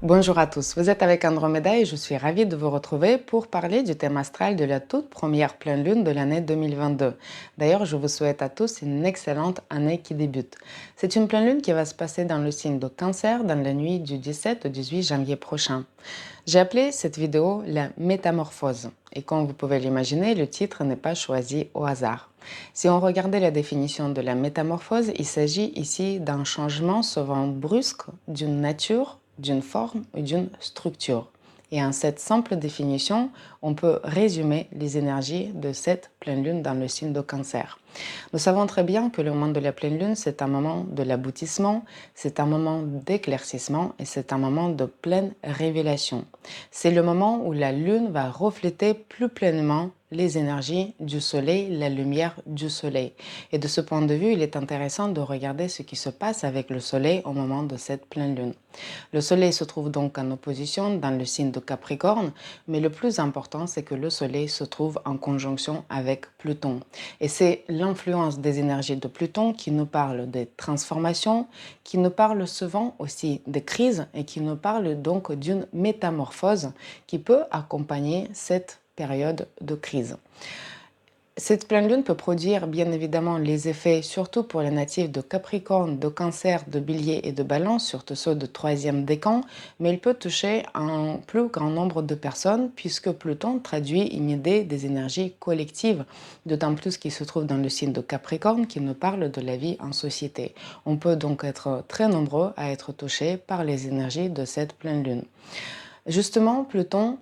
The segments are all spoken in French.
Bonjour à tous, vous êtes avec Andromeda et je suis ravie de vous retrouver pour parler du thème astral de la toute première pleine lune de l'année 2022. D'ailleurs, je vous souhaite à tous une excellente année qui débute. C'est une pleine lune qui va se passer dans le signe de Cancer dans la nuit du 17 au 18 janvier prochain. J'ai appelé cette vidéo la métamorphose et comme vous pouvez l'imaginer, le titre n'est pas choisi au hasard. Si on regardait la définition de la métamorphose, il s'agit ici d'un changement souvent brusque d'une nature, d'une forme ou d'une structure. Et en cette simple définition, on peut résumer les énergies de cette pleine lune dans le signe de Cancer. Nous savons très bien que le moment de la pleine lune, c'est un moment de l'aboutissement, c'est un moment d'éclaircissement et c'est un moment de pleine révélation. C'est le moment où la lune va refléter plus pleinement les énergies du soleil, la lumière du soleil. Et de ce point de vue, il est intéressant de regarder ce qui se passe avec le soleil au moment de cette pleine lune. Le soleil se trouve donc en opposition dans le signe de Capricorne, mais le plus important, c'est que le soleil se trouve en conjonction avec Pluton. Et c'est l'influence des énergies de Pluton qui nous parle des transformations, qui nous parle souvent aussi des crises et qui nous parle donc d'une métamorphose qui peut accompagner cette période de crise. Cette pleine lune peut produire bien évidemment les effets, surtout pour les natifs de Capricorne, de Cancer, de Bélier et de Balance, surtout ceux de troisième décan, mais il peut toucher un plus grand nombre de personnes puisque Pluton traduit une idée des énergies collectives, d'autant plus qu'il se trouve dans le signe de Capricorne qui nous parle de la vie en société. On peut donc être très nombreux à être touchés par les énergies de cette pleine lune. Justement, Pluton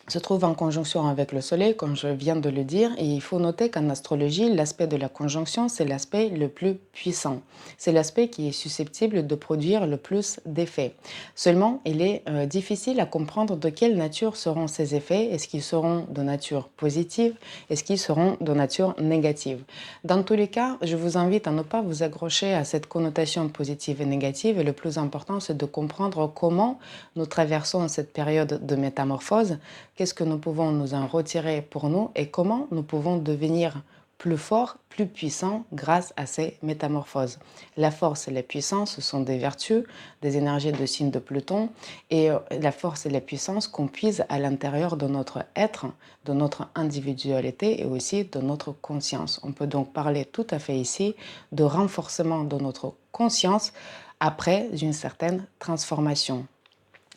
se trouve en conjonction avec le Soleil, comme je viens de le dire, et il faut noter qu'en astrologie, l'aspect de la conjonction, c'est l'aspect le plus puissant. C'est l'aspect qui est susceptible de produire le plus d'effets. Seulement, il est difficile à comprendre de quelle nature seront ces effets. Est-ce qu'ils seront de nature positive? Est-ce qu'ils seront de nature négative? Dans tous les cas, je vous invite à ne pas vous accrocher à cette connotation positive et négative. Et le plus important, c'est de comprendre comment nous traversons cette période de métamorphose. Qu'est-ce que nous pouvons nous en retirer pour nous et comment nous pouvons devenir plus forts, plus puissants grâce à ces métamorphoses. La force et la puissance, ce sont des vertus, des énergies de signe de Pluton et la force et la puissance qu'on puise à l'intérieur de notre être, de notre individualité et aussi de notre conscience. On peut donc parler tout à fait ici de renforcement de notre conscience après une certaine transformation.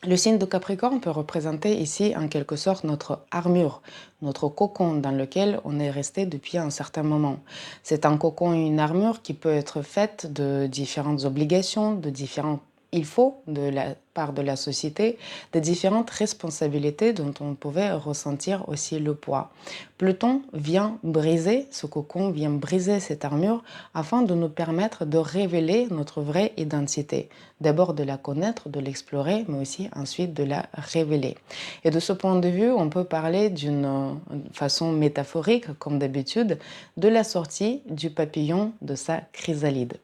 Le signe de Capricorne peut représenter ici en quelque sorte notre armure, notre cocon dans lequel on est resté depuis un certain moment. C'est un cocon et une armure qui peut être faite de différentes obligations, de différents il faut de la part de la société, de différentes responsabilités dont on pouvait ressentir aussi le poids. Pluton vient briser ce cocon, vient briser cette armure afin de nous permettre de révéler notre vraie identité. D'abord de la connaître, de l'explorer, mais aussi ensuite de la révéler. Et de ce point de vue, on peut parler d'une façon métaphorique, comme d'habitude, de la sortie du papillon de sa chrysalide.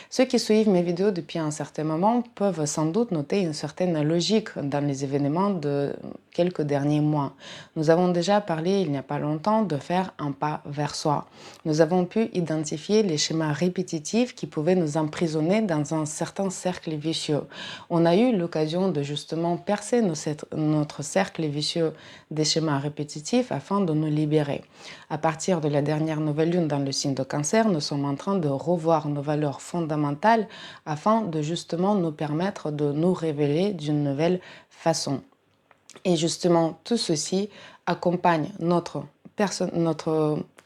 Ceux qui suivent mes vidéos depuis un certain moment peuvent sans doute noter une certaine logique dans les événements de quelques derniers mois. Nous avons déjà parlé il n'y a pas longtemps de faire un pas vers soi. Nous avons pu identifier les schémas répétitifs qui pouvaient nous emprisonner dans un certain cercle vicieux. On a eu l'occasion de justement percer notre cercle vicieux des schémas répétitifs afin de nous libérer. À partir de la dernière nouvelle lune dans le signe de Cancer, nous sommes en train de revoir nos valeurs fondamentales afin de justement nous permettre de nous révéler d'une nouvelle façon. Et justement, tout ceci accompagne notre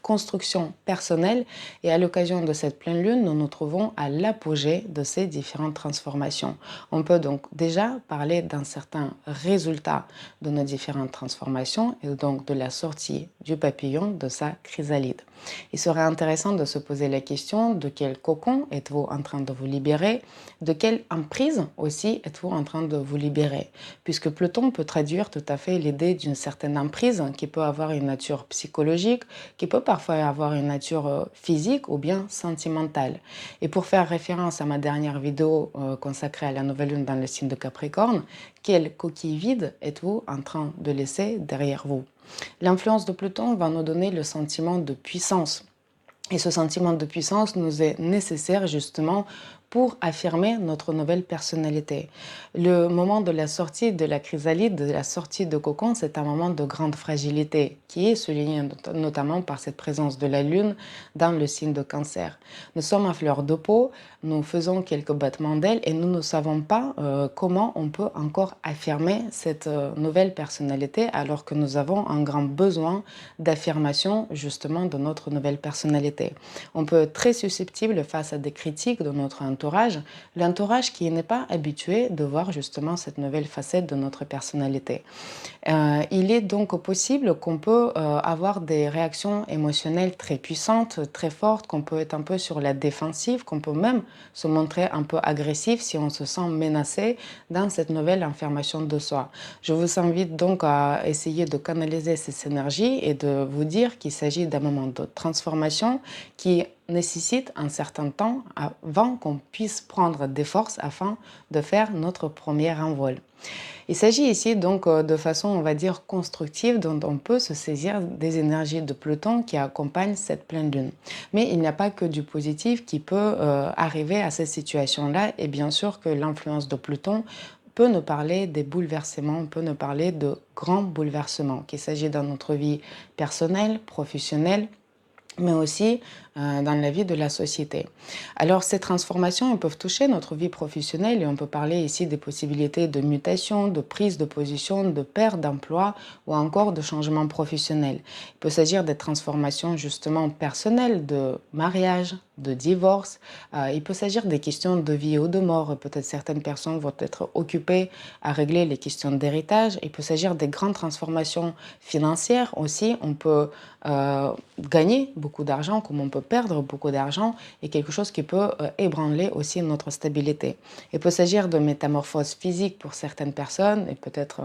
construction personnelle et à l'occasion de cette pleine lune, nous nous trouvons à l'apogée de ces différentes transformations. On peut donc déjà parler d'un certain résultat de nos différentes transformations et donc de la sortie du papillon de sa chrysalide. Il serait intéressant de se poser la question de quel cocon êtes-vous en train de vous libérer, de quelle emprise aussi êtes-vous en train de vous libérer, puisque Pluton peut traduire tout à fait l'idée d'une certaine emprise qui peut avoir une nature psychologique, qui peut parfois avoir une nature physique ou bien sentimentale. Et pour faire référence à ma dernière vidéo consacrée à la nouvelle lune dans le signe de Capricorne, quelle coquille vide êtes-vous en train de laisser derrière vous? L'influence de Pluton va nous donner le sentiment de puissance. Et ce sentiment de puissance nous est nécessaire justement pour affirmer notre nouvelle personnalité. Le moment de la sortie de la chrysalide, de la sortie de cocon, c'est un moment de grande fragilité qui est souligné notamment par cette présence de la lune dans le signe de Cancer. Nous sommes à fleur de peau, nous faisons quelques battements d'ailes et nous ne savons pas comment on peut encore affirmer cette nouvelle personnalité alors que nous avons un grand besoin d'affirmation justement de notre nouvelle personnalité. On peut être très susceptible face à des critiques de notre entourage, l'entourage qui n'est pas habitué de voir justement cette nouvelle facette de notre personnalité. Il est donc possible qu'on peut avoir des réactions émotionnelles très puissantes, très fortes, qu'on peut être un peu sur la défensive, qu'on peut même se montrer un peu agressif si on se sent menacé dans cette nouvelle affirmation de soi. Je vous invite donc à essayer de canaliser ces énergies et de vous dire qu'il s'agit d'un moment de transformation qui nécessite un certain temps avant qu'on puisse prendre des forces afin de faire notre premier envol. Il s'agit ici donc de façon, on va dire, constructive dont on peut se saisir des énergies de Pluton qui accompagnent cette pleine lune. Mais il n'y a pas que du positif qui peut arriver à ces situations-là et bien sûr que l'influence de Pluton peut nous parler des bouleversements, peut nous parler de grands bouleversements, qu'il s'agit dans notre vie personnelle, professionnelle, mais aussi dans la vie de la société. Alors ces transformations elles peuvent toucher notre vie professionnelle et on peut parler ici des possibilités de mutation, de prise de position, de perte d'emploi ou encore de changement professionnel. Il peut s'agir des transformations justement personnelles, de mariage, de divorce. Il peut s'agir des questions de vie ou de mort. Peut-être certaines personnes vont être occupées à régler les questions d'héritage. Il peut s'agir des grandes transformations financières aussi. On peut gagner beaucoup d'argent comme on peut perdre beaucoup d'argent et quelque chose qui peut ébranler aussi notre stabilité. Il peut s'agir de métamorphoses physiques pour certaines personnes et peut-être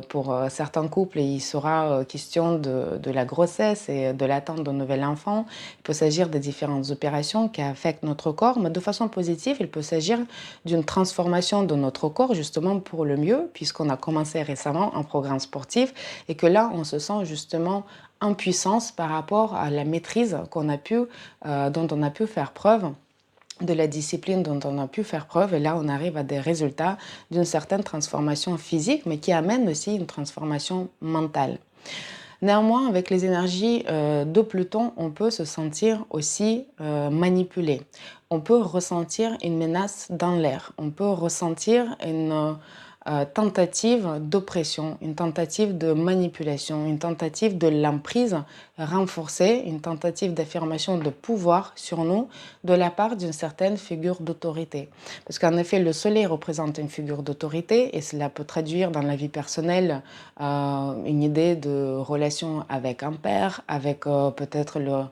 pour certains couples il sera question de la grossesse et de l'attente d'un nouvel enfant. Il peut s'agir de différentes opérations qui affectent notre corps, mais de façon positive, il peut s'agir d'une transformation de notre corps justement pour le mieux puisqu'on a commencé récemment un programme sportif et que là on se sent justement en puissance par rapport à la maîtrise dont on a pu faire preuve, de la discipline dont on a pu faire preuve. Et là, on arrive à des résultats d'une certaine transformation physique, mais qui amène aussi une transformation mentale. Néanmoins, avec les énergies de Pluton, on peut se sentir aussi manipulé. On peut ressentir une menace dans l'air. On peut ressentir une tentative d'oppression, une tentative de manipulation, une tentative de l'emprise renforcée, une tentative d'affirmation de pouvoir sur nous de la part d'une certaine figure d'autorité. Parce qu'en effet, le soleil représente une figure d'autorité et cela peut traduire dans la vie personnelle une idée de relation avec un père, avec peut-être le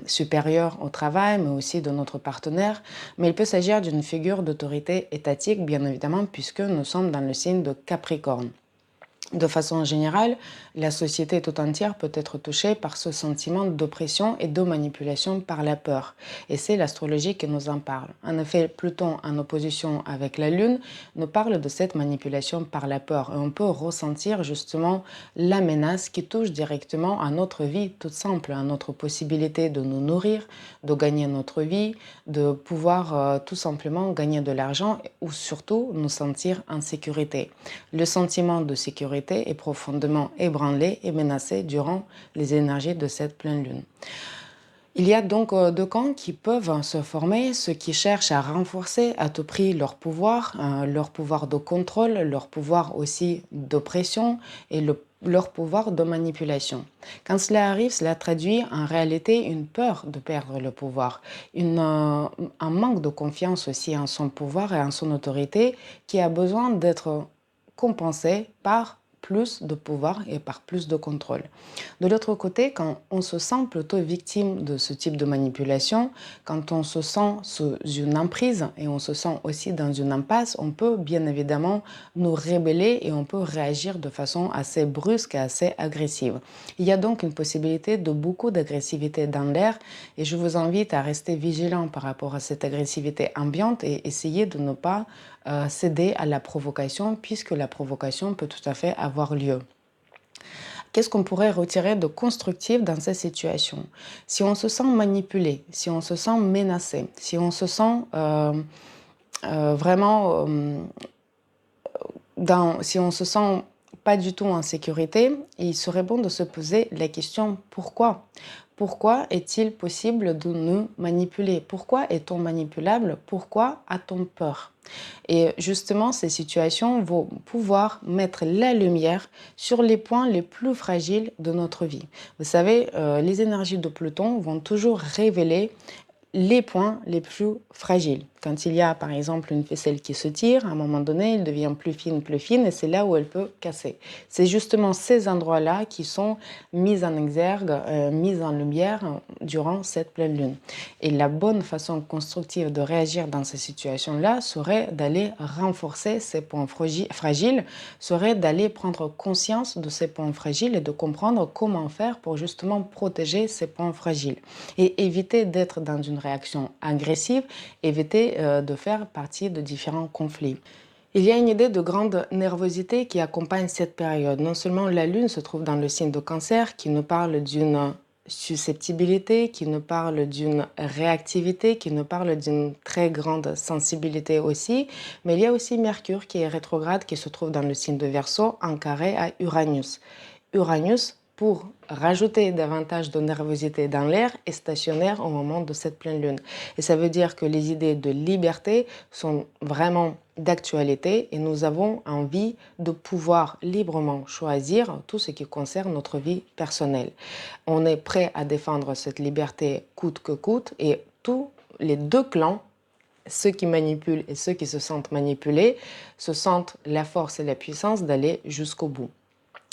supérieur au travail, mais aussi de notre partenaire. Mais il peut s'agir d'une figure d'autorité étatique, bien évidemment, puisque nous sommes dans le signe de Capricorne. De façon générale, la société tout entière peut être touchée par ce sentiment d'oppression et de manipulation par la peur. Et c'est l'astrologie qui nous en parle. En effet, Pluton, en opposition avec la Lune, nous parle de cette manipulation par la peur. Et on peut ressentir justement la menace qui touche directement à notre vie toute simple, à notre possibilité de nous nourrir, de gagner notre vie, de pouvoir tout simplement gagner de l'argent ou surtout nous sentir en sécurité. Le sentiment de sécurité est profondément ébranlé et menacé durant les énergies de cette pleine lune. Il y a donc deux camps qui peuvent se former, ceux qui cherchent à renforcer à tout prix leur pouvoir de contrôle, leur pouvoir aussi d'oppression et leur pouvoir de manipulation. Quand cela arrive, cela traduit en réalité une peur de perdre le pouvoir, un manque de confiance aussi en son pouvoir et en son autorité qui a besoin d'être compensé par plus de pouvoir et par plus de contrôle. De l'autre côté, quand on se sent plutôt victime de ce type de manipulation, quand on se sent sous une emprise et on se sent aussi dans une impasse, on peut bien évidemment nous rebeller et on peut réagir de façon assez brusque et assez agressive. Il y a donc une possibilité de beaucoup d'agressivité dans l'air et je vous invite à rester vigilant par rapport à cette agressivité ambiante et essayer de ne pas céder à la provocation puisque la provocation peut tout à fait avoir lieu. Qu'est-ce qu'on pourrait retirer de constructif dans ces situations? Si on se sent manipulé, si on se sent menacé, si on se sent vraiment si on se sent pas du tout en sécurité, il serait bon de se poser la question pourquoi? Pourquoi est-il possible de nous manipuler? Pourquoi est-on manipulable? Pourquoi a-t-on peur? Et justement, ces situations vont pouvoir mettre la lumière sur les points les plus fragiles de notre vie. Vous savez, les énergies de Pluton vont toujours révéler les points les plus fragiles. Quand il y a par exemple une ficelle qui se tire, à un moment donné, elle devient plus fine et c'est là où elle peut casser. C'est justement ces endroits-là qui sont mis en exergue, mis en lumière durant cette pleine lune. Et la bonne façon constructive de réagir dans ces situations-là serait d'aller renforcer ces points fragiles, serait d'aller prendre conscience de ces points fragiles et de comprendre comment faire pour justement protéger ces points fragiles. Et éviter d'être dans une réaction agressive, éviter de faire partie de différents conflits. Il y a une idée de grande nervosité qui accompagne cette période. Non seulement la Lune se trouve dans le signe de Cancer, qui nous parle d'une susceptibilité, qui nous parle d'une réactivité, qui nous parle d'une très grande sensibilité aussi, mais il y a aussi Mercure qui est rétrograde, qui se trouve dans le signe de Verseau, en carré à Uranus. Uranus, pour rajouter davantage de nervosité dans l'air, est stationnaire au moment de cette pleine lune. Et ça veut dire que les idées de liberté sont vraiment d'actualité et nous avons envie de pouvoir librement choisir tout ce qui concerne notre vie personnelle. On est prêt à défendre cette liberté coûte que coûte et tous les deux clans, ceux qui manipulent et ceux qui se sentent manipulés, se sentent la force et la puissance d'aller jusqu'au bout.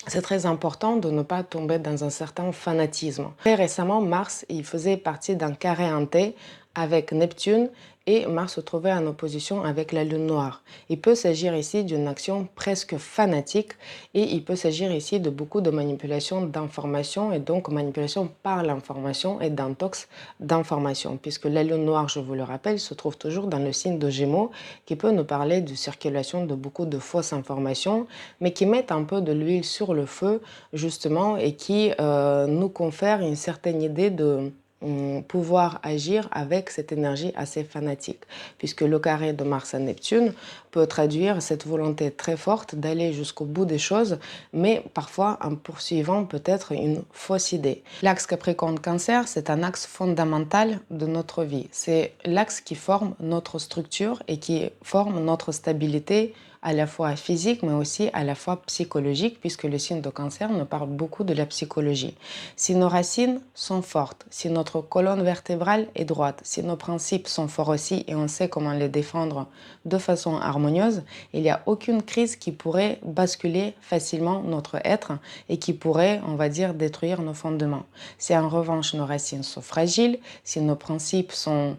C'est très important de ne pas tomber dans un certain fanatisme. Très récemment, Mars, il faisait partie d'un carré hanté avec Neptune et Mars se trouvait en opposition avec la Lune noire. Il peut s'agir ici d'une action presque fanatique et il peut s'agir ici de beaucoup de manipulation d'informations et donc manipulation par l'information et d'intox d'informations puisque la Lune noire, je vous le rappelle, se trouve toujours dans le signe de Gémeaux qui peut nous parler de circulation de beaucoup de fausses informations mais qui mettent un peu de l'huile sur le feu justement et qui nous confèrent une certaine idée de pouvoir agir avec cette énergie assez fanatique, puisque le carré de Mars à Neptune peut traduire cette volonté très forte d'aller jusqu'au bout des choses, mais parfois en poursuivant peut-être une fausse idée. L'axe Capricorne-Cancer, c'est un axe fondamental de notre vie. C'est l'axe qui forme notre structure et qui forme notre stabilité à la fois physique, mais aussi à la fois psychologique, puisque le signe de Cancer nous parle beaucoup de la psychologie. Si nos racines sont fortes, si notre colonne vertébrale est droite, si nos principes sont forts aussi et on sait comment les défendre de façon harmonieuse, il n'y a aucune crise qui pourrait basculer facilement notre être et qui pourrait, on va dire, détruire nos fondements. Si en revanche nos racines sont fragiles, si nos principes sont,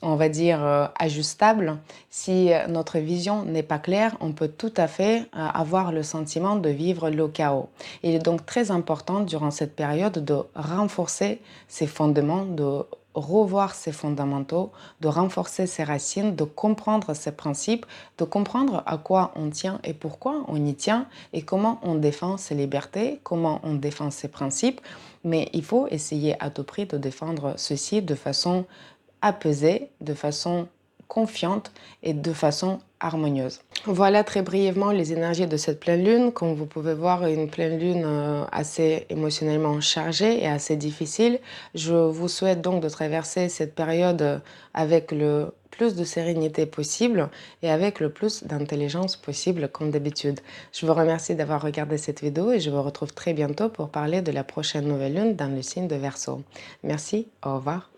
on va dire, ajustable. Si notre vision n'est pas claire, on peut tout à fait avoir le sentiment de vivre le chaos. Il est donc très important durant cette période de renforcer ses fondements, de revoir ses fondamentaux, de renforcer ses racines, de comprendre ses principes, de comprendre à quoi on tient et pourquoi on y tient et comment on défend ses libertés, comment on défend ses principes. Mais il faut essayer à tout prix de défendre ceci de façon apaisée, de façon confiante et de façon harmonieuse. Voilà très brièvement les énergies de cette pleine lune. Comme vous pouvez voir, une pleine lune assez émotionnellement chargée et assez difficile. Je vous souhaite donc de traverser cette période avec le plus de sérénité possible et avec le plus d'intelligence possible comme d'habitude. Je vous remercie d'avoir regardé cette vidéo et je vous retrouve très bientôt pour parler de la prochaine nouvelle lune dans le signe de Verseau. Merci, au revoir.